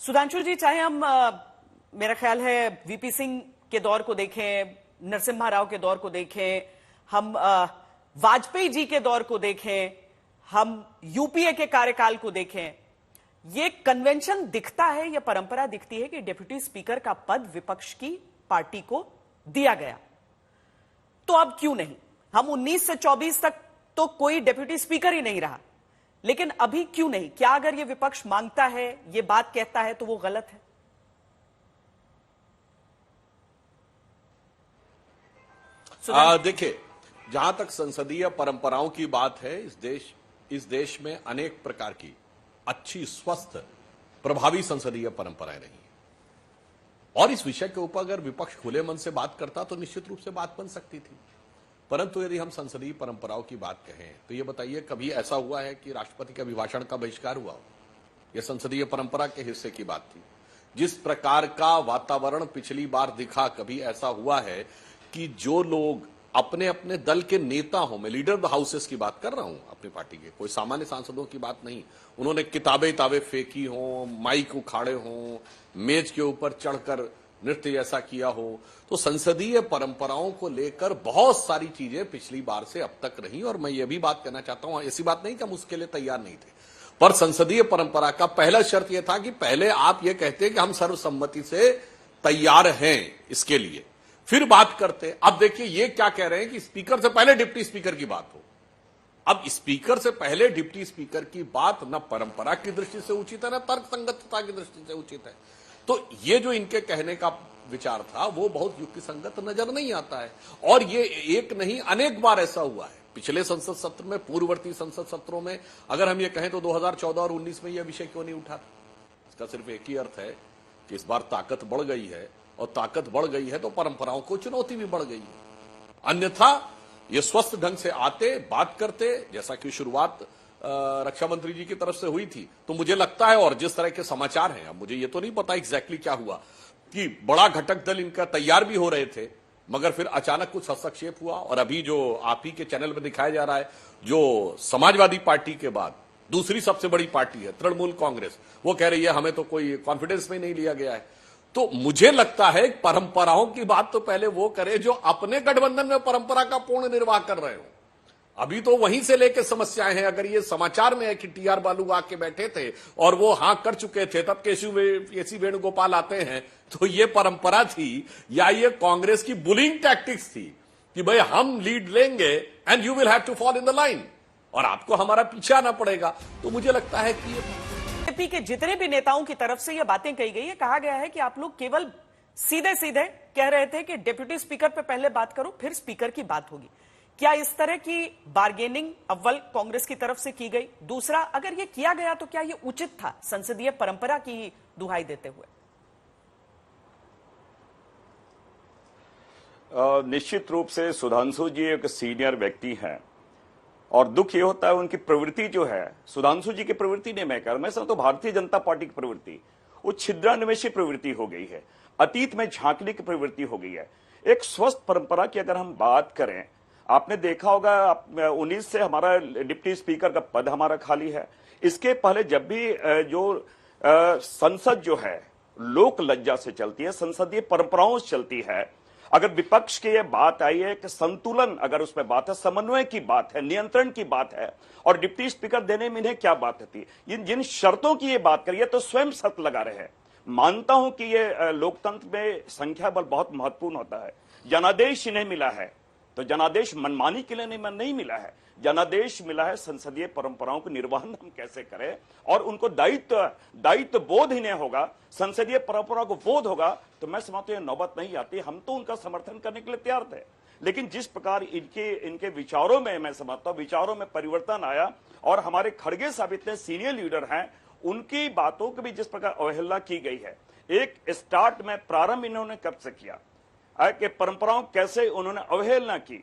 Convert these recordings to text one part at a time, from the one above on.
सुधांशु जी, चाहे हम मेरा ख्याल है वीपी सिंह के दौर को देखें, नरसिम्हा राव के दौर को देखें, हम वाजपेयी जी के दौर को देखें, हम यूपीए के कार्यकाल को देखें, ये कन्वेंशन दिखता है या परंपरा दिखती है कि डिप्टी स्पीकर का पद विपक्ष की पार्टी को दिया गया। तो अब क्यों नहीं? हम 19 से 24 तक तो कोई डिप्टी स्पीकर ही नहीं रहा, लेकिन अभी क्यों नहीं? क्या अगर ये विपक्ष मांगता है, ये बात कहता है, तो वो गलत है? देखिए, जहां तक संसदीय परंपराओं की बात है, इस देश में अनेक प्रकार की अच्छी, स्वस्थ, प्रभावी संसदीय परंपराएं रही हैं। और इस विषय के ऊपर अगर विपक्ष खुले मन से बात करता तो निश्चित रूप से बात बन सकती थी। परंतु यदि हम संसदीय परंपराओं की बात कहें तो ये बताइए, कभी ऐसा हुआ है कि राष्ट्रपति के अभिभाषण का बहिष्कार हुआ हो? यह संसदीय परंपरा के हिस्से की बात थी। जिस प्रकार का वातावरण पिछली बार दिखा, कभी ऐसा हुआ है कि जो लोग अपने अपने दल के नेता हों, मैं लीडर द हाउसेस की बात कर रहा हूं अपनी पार्टी के, कोई सामान्य सांसदों की बात नहीं, उन्होंने किताबें फेंकी हों, माइक उखाड़े हों, मेज के ऊपर चढ़कर नृत्य ऐसा किया हो, तो संसदीय परंपराओं को लेकर बहुत सारी चीजें पिछली बार से अब तक रही। और मैं ये भी बात कहना चाहता हूं, ऐसी बात नहीं कि हम उसके लिए तैयार नहीं थे, पर संसदीय परंपरा का पहला शर्त यह था कि पहले आप ये कहते कि हम सर्वसम्मति से तैयार हैं इसके लिए, फिर बात करते। अब देखिए ये क्या कह रहे हैं कि स्पीकर से पहले डिप्टी स्पीकर की बात हो। अब स्पीकर से पहले डिप्टी स्पीकर की बात न परंपरा की दृष्टि से उचित है, न तर्क संगतता की दृष्टि से उचित है। तो ये जो इनके कहने का विचार था वो बहुत युक्ति संगत नजर नहीं आता है। और ये एक नहीं, अनेक बार ऐसा हुआ है पिछले संसद सत्र में, पूर्ववर्ती संसद सत्रों में। अगर हम ये कहें तो 2014 और 19 में यह विषय क्यों नहीं उठा? इसका सिर्फ एक ही अर्थ है कि इस बार ताकत बढ़ गई है, और ताकत बढ़ गई है तो परंपराओं को चुनौती भी बढ़ गई है। अन्यथा ये स्वस्थ ढंग से आते, बात करते, जैसा कि शुरुआत रक्षा मंत्री जी की तरफ से हुई थी, तो मुझे लगता है, और जिस तरह के समाचार हैं, अब मुझे ये तो नहीं पता एग्जैक्टली क्या हुआ, कि बड़ा घटक दल इनका तैयार भी हो रहे थे, मगर फिर अचानक कुछ हस्तक्षेप हुआ। और अभी जो आप ही के चैनल में दिखाया जा रहा है, जो समाजवादी पार्टी के बाद दूसरी सबसे बड़ी पार्टी है तृणमूल कांग्रेस, वो कह रही है हमें तो कोई कॉन्फिडेंस में नहीं लिया गया है। तो मुझे लगता है परंपराओं की बात तो पहले वो करे जो अपने गठबंधन में परंपरा का पूर्ण निर्वाह कर रहे हो। अभी तो वहीं से लेकर समस्याएं हैं। अगर ये समाचार में है कि टीआर बालू आके बैठे थे और वो हाँ कर चुके थे, तब केसी वेणुगोपाल आते हैं, तो ये परंपरा थी या ये कांग्रेस की बुलिंग टैक्टिक्स थी कि भाई हम लीड लेंगे and you will have to fall in the line, और आपको हमारा पीछे आना पड़ेगा। तो मुझे लगता है कि बीजेपी के जितने भी नेताओं की तरफ से ये बातें कही गई है, कहा गया है कि आप लोग केवल सीधे सीधे कह रहे थे कि डिप्टी स्पीकर पे पहले बात करो, फिर स्पीकर की बात होगी। क्या इस तरह की बार्गेनिंग अव्वल कांग्रेस की तरफ से की गई? दूसरा, अगर ये किया गया तो क्या ये उचित था संसदीय परंपरा की दुहाई देते हुए? निश्चित रूप से सुधांशु जी एक सीनियर व्यक्ति हैं, और दुख ये होता है उनकी प्रवृत्ति जो है, सुधांशु जी की प्रवृत्ति नहीं मैं कह रहा, मैं समझता हूं भारतीय जनता पार्टी की प्रवृत्ति वो छिद्रान्वेषी प्रवृत्ति हो गई है, अतीत में झांकने की प्रवृत्ति हो गई है। एक स्वस्थ परंपरा की अगर हम बात करें, आपने देखा होगा 19 से हमारा डिप्टी स्पीकर का पद हमारा खाली है। इसके पहले जब भी जो संसद जो है लोक लज्जा से चलती है, संसदीय परंपराओं से चलती है, अगर विपक्ष की यह बात आई है कि संतुलन, अगर उसमें बात है, समन्वय की बात है, नियंत्रण की बात है, और डिप्टी स्पीकर देने में इन्हें क्या बात थी, जिन शर्तों की ये बात करिए तो स्वयं शर्त लगा रहे हैं। मानता हूं कि ये लोकतंत्र में संख्या बल बहुत महत्वपूर्ण होता है। जनादेश इन्हें मिला है, तो जनादेश मनमानी के लिए नहीं मिला है, जनादेश मिला है संसदीय परंपराओं को निर्वहन हम कैसे करें, और उनको दायित्व बोध इन्हें होगा, संसदीय परंपरा को बोध होगा, तो मैं समझता हूं नौबत नहीं आती। हम तो उनका समर्थन करने के लिए तैयार थे, लेकिन जिस प्रकार इनके विचारों में, मैं समझता हूं विचारों में परिवर्तन आया, और हमारे खड़गे साहब इतने सीनियर लीडर हैं, उनकी बातों की भी जिस प्रकार अवहेलना की गई है, एक स्टार्ट में प्रारंभ इन्होंने कब से किया कि परंपराओं कैसे उन्होंने अवहेलना की।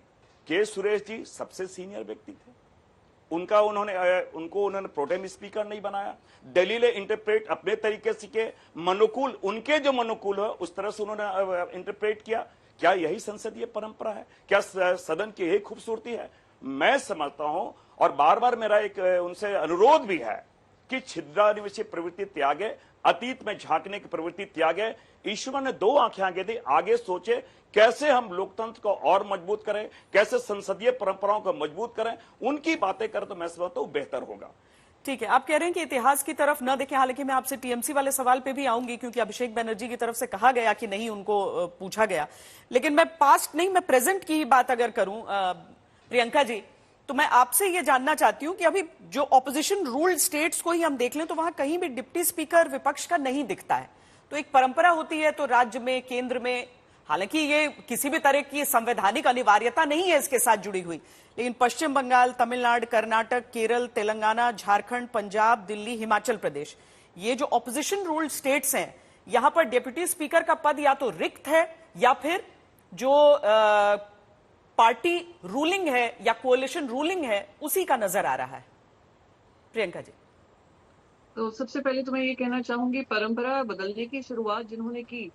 के सुरेश जी सबसे सीनियर व्यक्ति थे, उनको उन्होंने प्रोटेम स्पीकर नहीं बनाया, दलील इंटरप्रेट अपने तरीके से के मनुकूल, उनके जो मनुकूल है उस तरह से उन्होंने इंटरप्रेट किया। क्या यही संसदीय परंपरा है? क्या सदन की यही खूबसूरती है? मैं समझता हूं, और बार बार मेरा एक उनसे अनुरोध भी है कि छिद्रान्वेषी प्रवृत्ति त्यागे, अतीत में झांकने की प्रवृत्ति त्यागे। ईश्वर ने 2 आंखें आगे दी, आगे सोचे कैसे हम लोकतंत्र को और मजबूत करें, कैसे संसदीय परंपराओं को मजबूत करें, उनकी बातें करें तो मैं समझता हूं बेहतर होगा। ठीक है, आप कह रहे हैं कि इतिहास की तरफ न देखें। हालांकि मैं आपसे टीएमसी वाले सवाल पे भी आऊंगी, क्योंकि अभिषेक बनर्जी की तरफ से कहा गया कि नहीं, उनको पूछा गया। लेकिन मैं पास्ट नहीं, मैं प्रेजेंट की ही बात अगर करूं प्रियंका जी, तो मैं आपसे ये जानना चाहती हूं कि अभी जो ऑपोजिशन रूल्ड स्टेट्स को ही हम देख लें तो वहां कहीं भी डिप्टी स्पीकर विपक्ष का नहीं दिखता है। तो एक परंपरा होती है तो राज्य में, केंद्र में, हालांकि ये किसी भी तरह की संवैधानिक अनिवार्यता नहीं है इसके साथ जुड़ी हुई, लेकिन पश्चिम बंगाल, तमिलनाडु, कर्नाटक, केरल, तेलंगाना, झारखंड, पंजाब, दिल्ली, हिमाचल प्रदेश, ये जो ऑपोजिशन रूल्ड स्टेट्स हैं, यहां पर डिप्टी स्पीकर का पद या तो रिक्त है या फिर जो पार्टी रूलिंग है या कोalition रूलिंग है उसी का नजर आ रहा है। प्रियंका जी। तो सबसे पहले तो मैं ये कहना चाहूंगी, परंपरा बदलने की शुरुआत जिन्होंने की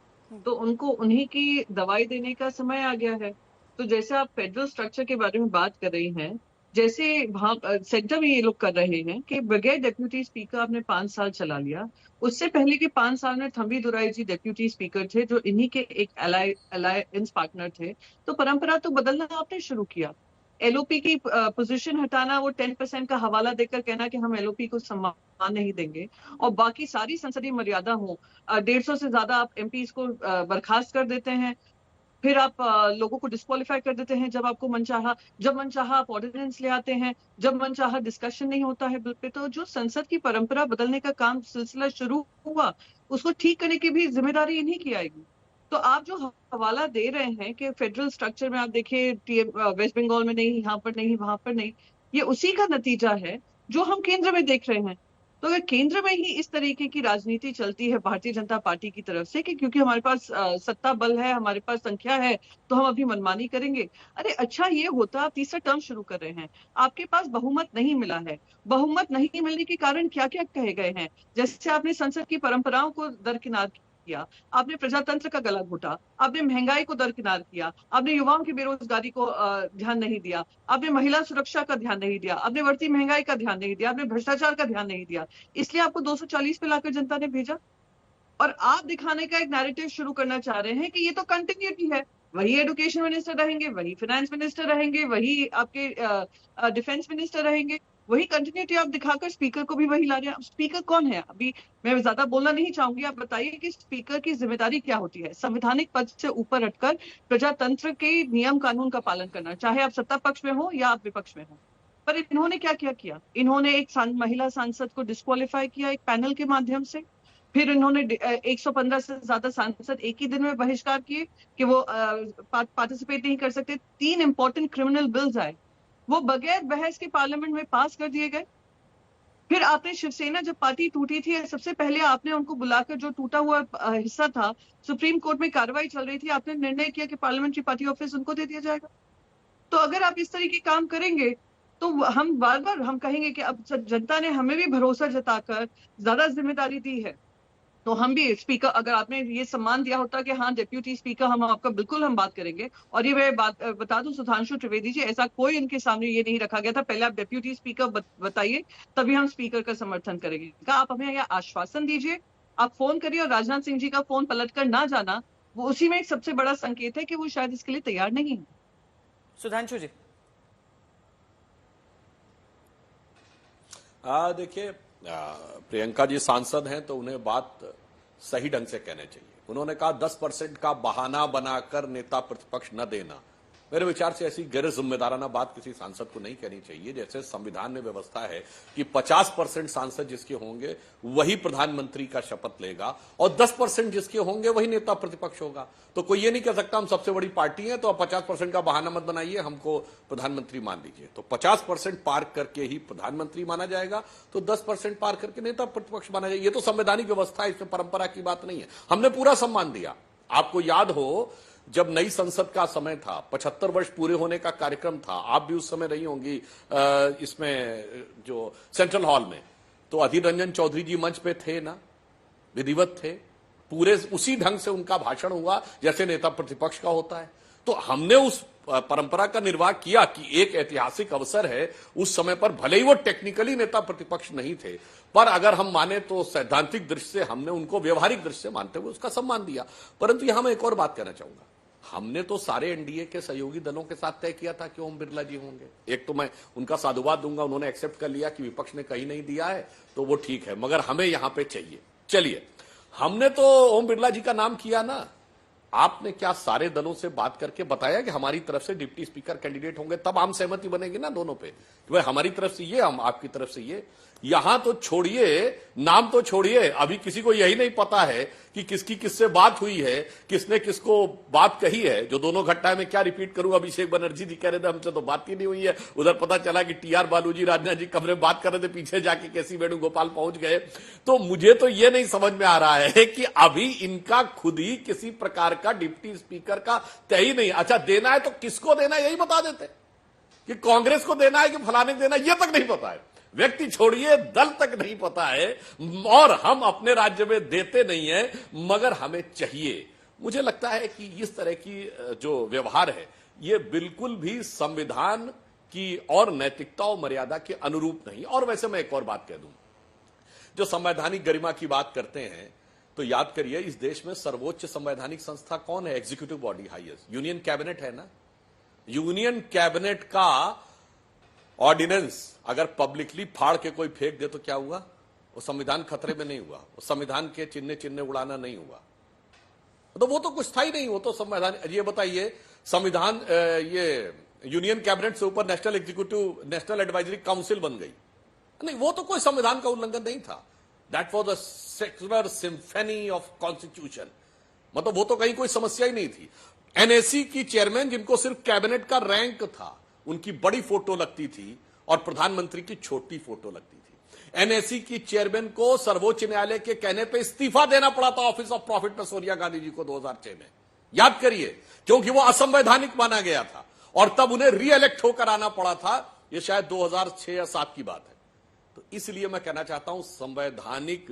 तो उनको उन्हीं की दवाई देने का समय आ गया है। तो जैसे आप फेडरल स्ट्रक्चर के बारे में बात कर रही हैं, जैसे वहां सेंटर में ये लोग कर रहे हैं कि बगैर डेप्यूटी स्पीकर आपने 5 साल चला लिया। उससे पहले के 5 साल में थंबी दुराई जी डेप्यूटी स्पीकर थे, जो इन्हीं के एक अलायंस पार्टनर थे। तो परंपरा तो बदलना आपने शुरू किया। एलओपी की पोजीशन हटाना, वो 10% का हवाला देकर कहना कि हम एलओपी को सम्मान नहीं देंगे, और बाकी सारी संसदीय मर्यादा हो, 150 से ज्यादा आप एमपीज को बर्खास्त कर देते हैं, फिर आप लोगों को डिस्क्वालीफाई कर देते हैं जब आपको मनचाहा, जब मनचाहा आप ऑर्डिनेंस ले आते हैं, जब मनचाहा डिस्कशन नहीं होता है बिल पे। तो जो संसद की परंपरा बदलने का काम सिलसिला शुरू हुआ, उसको ठीक करने की भी जिम्मेदारी इन्हीं की आएगी। तो आप जो हवाला दे रहे हैं कि फेडरल स्ट्रक्चर में आप देखिए वेस्ट बंगाल में नहीं, यहाँ पर नहीं, वहां पर नहीं, ये उसी का नतीजा है जो हम केंद्र में देख रहे हैं। तो अगर केंद्र में ही इस तरीके की राजनीति चलती है भारतीय जनता पार्टी की तरफ से कि क्योंकि हमारे पास सत्ता बल है, हमारे पास संख्या है, तो हम अभी मनमानी करेंगे। अरे अच्छा ये होता, आप तीसरा टर्म शुरू कर रहे हैं, आपके पास बहुमत नहीं मिला है। बहुमत नहीं मिलने के कारण क्या क्या कहे गए हैं, जैसे आपने संसद की परंपराओं को दरकिनार किया, आपने प्रजातंत्र का गला घोटा, आपने महंगाई को दरकिनार किया, आपने युवाओं की बेरोजगारी को ध्यान नहीं दिया, आपने महिला सुरक्षा का ध्यान नहीं दिया, आपने बढ़ती महंगाई का ध्यान नहीं दिया, आपने भ्रष्टाचार का ध्यान नहीं दिया। इसलिए आपको 240 पे लाकर जनता ने भेजा, और आप दिखाने का एक नैरेटिव शुरू करना चाह रहे हैं कि ये तो कंटिन्यूटी है, वही एजुकेशन मिनिस्टर रहेंगे, वही फाइनेंस मिनिस्टर रहेंगे, वही आपके डिफेंस मिनिस्टर रहेंगे, वही कंटिन्यूटी आप दिखाकर स्पीकर को भी वही ला रहे हैं। स्पीकर कौन है? अभी मैं ज्यादा बोलना नहीं चाहूंगी, आप बताइए कि स्पीकर की जिम्मेदारी क्या होती है? संवैधानिक पद से ऊपर हटकर प्रजातंत्र के नियम कानून का पालन करना, चाहे आप सत्ता पक्ष में हो या आप विपक्ष में हो। पर इन्होंने क्या क्या किया? इन्होंने एक महिला सांसद को डिस्क्वालीफाई किया एक पैनल के माध्यम से, फिर इन्होंने 115 से ज्यादा सांसद एक ही दिन में बहिष्कार किए कि वो पार्टिसिपेट नहीं कर सकते। 3 इंपॉर्टेंट क्रिमिनल बिल्स आए, वो बगैर बहस के पार्लियामेंट में पास कर दिए गए। फिर आपने शिवसेना, जब पार्टी टूटी थी, सबसे पहले आपने उनको बुलाकर, जो टूटा हुआ हिस्सा था, सुप्रीम कोर्ट में कार्रवाई चल रही थी, आपने निर्णय किया कि पार्लियामेंट्री पार्टी ऑफिस उनको दे दिया जाएगा। तो अगर आप इस तरीके काम करेंगे तो हम बार बार हम कहेंगे कि अब जनता ने हमें भी भरोसा जताकर ज्यादा जिम्मेदारी दी है, तो हम भी स्पीकर, अगर आपने ये सम्मान दिया होता कि हाँ डिप्यूटी स्पीकर हम आपका बिल्कुल हम बात करेंगे। और ये मैं बात बता दूं सुधांशु त्रिवेदी जी, ऐसा कोई उनके सामने ये नहीं रखा गया था, पहले आप डिप्यूटी स्पीकर बताइए तभी हम स्पीकर का समर्थन करेंगे। क्या आप हमें यह आश्वासन दीजिए, आप फोन करिए, और राजनाथ सिंह जी का फोन पलट कर ना जाना, वो उसी में एक सबसे बड़ा संकेत है कि वो शायद इसके लिए तैयार नहीं है। सुधांशु जी। देखिए, प्रियंका जी सांसद हैं तो उन्हें बात सही ढंग से कहने चाहिए। उन्होंने कहा 10% का बहाना बनाकर नेता प्रतिपक्ष न देना। मेरे विचार से ऐसी गैर जिम्मेदाराना बात किसी सांसद को नहीं कहनी चाहिए। जैसे संविधान में व्यवस्था है कि 50% सांसद जिसके होंगे वही प्रधानमंत्री का शपथ लेगा और 10% जिसके होंगे वही नेता प्रतिपक्ष होगा। तो कोई ये नहीं कह सकता हम सबसे बड़ी पार्टी है तो आप 50% का बहाना मत बनाइए, हमको प्रधानमंत्री मान लीजिए। तो 50% पार करके ही प्रधानमंत्री माना जाएगा, तो 10% पार करके नेता प्रतिपक्ष माना जाएगा। ये तो संवैधानिक व्यवस्था है, इसमें परंपरा की बात नहीं है। हमने पूरा सम्मान दिया। आपको याद हो जब नई संसद का समय था, 75 वर्ष पूरे होने का कार्यक्रम था, आप भी उस समय रही होंगी इसमें जो सेंट्रल हॉल में, तो अधीर रंजन चौधरी जी मंच पे थे ना, विधिवत थे, पूरे उसी ढंग से उनका भाषण हुआ जैसे नेता प्रतिपक्ष का होता है। तो हमने उस परंपरा का निर्वाह किया कि एक ऐतिहासिक अवसर है। उस समय पर भले ही वो टेक्निकली नेता प्रतिपक्ष नहीं थे, पर अगर हम माने तो सैद्धांतिक दृष्टि से हमने उनको व्यवहारिक दृष्टि से मानते हुए उसका सम्मान दिया। परंतु यहां मैं एक और बात कहना चाहूंगा, हमने तो सारे एनडीए के सहयोगी दलों के साथ तय किया था कि ओम बिरला जी होंगे। एक तो मैं उनका साधुवाद दूंगा, उन्होंने एक्सेप्ट कर लिया कि विपक्ष ने कहीं नहीं दिया है तो वो ठीक है, मगर हमें यहां पे चाहिए। चलिए, हमने तो ओम बिरला जी का नाम किया ना, आपने क्या सारे दलों से बात करके बताया कि हमारी तरफ से डिप्टी स्पीकर कैंडिडेट होंगे? तब आम सहमति बनेगी ना दोनों पे कि भाई हमारी तरफ से ये, हम आपकी तरफ से ये। यहां तो छोड़िए, नाम तो छोड़िए, अभी किसी को यही नहीं पता है कि किसकी किससे बात हुई है, किसने किसको बात कही है। जो दोनों घटनाएं में क्या रिपीट करूं, अभिषेक बनर्जी जी कह रहे थे हमसे तो बात ही नहीं हुई है, उधर पता चला कि टीआर बालूजी राजनाथ जी कमरे में बात कर रहे थे, पीछे जाके केसी वेणुगोपाल पहुंच गए। तो मुझे तो यह नहीं समझ में आ रहा है कि अभी इनका खुद ही किसी प्रकार का डिप्टी स्पीकर का तय ही नहीं। अच्छा, देना है तो किसको देना है यही बता देते, कि कांग्रेस को देना है कि फलाने को देना है, यह तक नहीं पता है। व्यक्ति छोड़िए, दल तक नहीं पता है, और हम अपने राज्य में देते नहीं है, मगर हमें चाहिए। मुझे लगता है कि इस तरह की जो व्यवहार है ये बिल्कुल भी संविधान की और नैतिकता और मर्यादा के अनुरूप नहीं। और वैसे मैं एक और बात कह दूं, जो संवैधानिक गरिमा की बात करते हैं तो याद करिए, इस देश में सर्वोच्च संवैधानिक संस्था कौन है? Executive body, highest, union cabinet है ना। यूनियन कैबिनेट का ऑर्डिनेंस अगर पब्लिकली फाड़ के कोई फेंक दे तो क्या हुआ? वो संविधान खतरे में नहीं हुआ, वो संविधान के चिन्ह उड़ाना नहीं हुआ, तो वो तो कुछ था ही नहीं। वो तो संविधान, ये बताइए, संविधान ये यूनियन कैबिनेट से ऊपर national executive, national advisory council बन गई नहीं, वो तो कोई संविधान का उल्लंघन नहीं था। That was a secular symphony of constitution, मतलब वो तो कहीं कोई समस्या ही नहीं थी। एनएसी की चेयरमैन, जिनको सिर्फ कैबिनेट का रैंक था, उनकी बड़ी फोटो लगती थी और प्रधानमंत्री की छोटी फोटो लगती थी। एनएसी की चेयरमैन को सर्वोच्च न्यायालय के कहने पे इस्तीफा देना पड़ा था ऑफिस ऑफ प्रॉफिट में सोनिया गांधी जी को 2006 में, याद करिए, क्योंकि वो असंवैधानिक माना गया था और तब उन्हें रीइलेक्ट होकर आना पड़ा था। ये शायद 2006 या 2007 की बात है। तो इसलिए मैं कहना चाहता हूं, संवैधानिक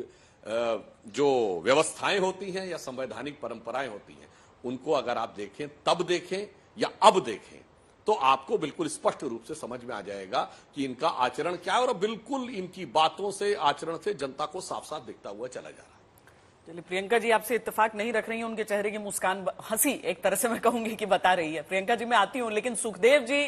जो व्यवस्थाएं होती हैं या संवैधानिक परंपराएं होती हैं, उनको अगर आप देखें, तब देखें या अब देखें, तो आपको बिल्कुल स्पष्ट रूप से समझ में आ जाएगा कि इनका आचरण क्या है, और बिल्कुल इनकी बातों से, आचरण से जनता को साफ साफ दिखता हुआ चला जा रहा है। चलिए, प्रियंका जी आपसे इत्तेफाक नहीं रख रही हैं, उनके चेहरे की मुस्कान, हंसी एक तरह से मैं कहूंगी कि बता रही है। प्रियंका जी मैं आती हूं, लेकिन सुखदेव जी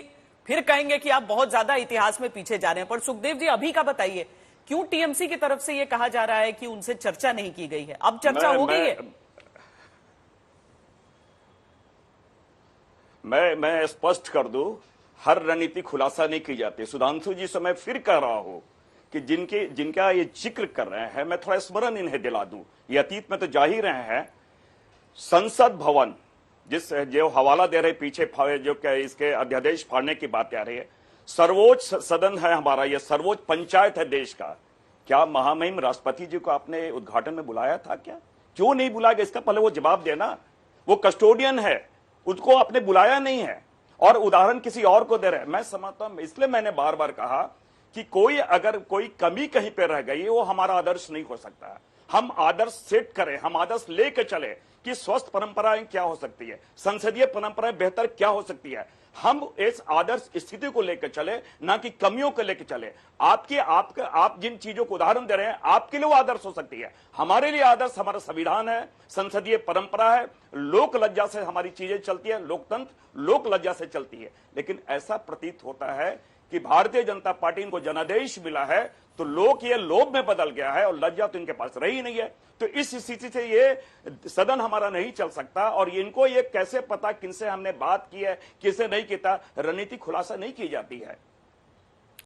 फिर कहेंगे कि आप बहुत ज्यादा इतिहास में पीछे जा रहे हैं, पर सुखदेव जी अभी का बताइए, क्यों टीएमसी की तरफ से यह कहा जा रहा है कि उनसे चर्चा नहीं की गई है? अब चर्चा हो गई है? मैं स्पष्ट कर दूं, हर रणनीति खुलासा नहीं की जाती। सुधांशु जी से मैं फिर कह रहा हूं कि जिनका ये जिक्र कर रहे हैं, मैं थोड़ा स्मरण इन्हें दिला दूं, ये अतीत में तो जा ही रहे हैं। संसद भवन, जो हवाला दे रहे पीछे, जो इसके अध्यादेश फाड़ने की बात आ रही है, सर्वोच्च सदन है हमारा, यह सर्वोच्च पंचायत है देश का। क्या महामहिम राष्ट्रपति जी को आपने उद्घाटन में बुलाया था क्या? क्यों नहीं बुलाया? इसका पहले वो जवाब देना। वो कस्टोडियन है, उसको आपने बुलाया नहीं है और उदाहरण किसी और को दे रहे हैं। मैं समझता हूं, इसलिए मैंने बार बार कहा कि अगर कोई कमी कहीं पे रह गई, वो हमारा आदर्श नहीं हो सकता। हम आदर्श सेट करें, हम आदर्श लेकर चले कि स्वस्थ परंपराएं क्या हो सकती है, संसदीय परंपराएं बेहतर क्या हो सकती है। हम इस आदर्श स्थिति को लेकर चले, ना कि कमियों को लेकर चले। आप जिन चीजों को उदाहरण दे रहे हैं, आपके लिए वो आदर्श हो सकती है, हमारे लिए आदर्श हमारा संविधान है, संसदीय परंपरा है, लोक लज्जा से हमारी चीजें चलती है, लोकतंत्र लोक लज्जा से चलती है। लेकिन ऐसा प्रतीत होता है कि भारतीय जनता पार्टी को जनादेश मिला है तो लोक ये लोभ में बदल गया है और लज्जा तो इनके पास रही नहीं है। तो इस स्थिति से ये सदन हमारा नहीं चल सकता। और इनको ये कैसे पता किनसे हमने बात की है, किससे नहीं किया, रणनीति खुलासा नहीं की जाती है।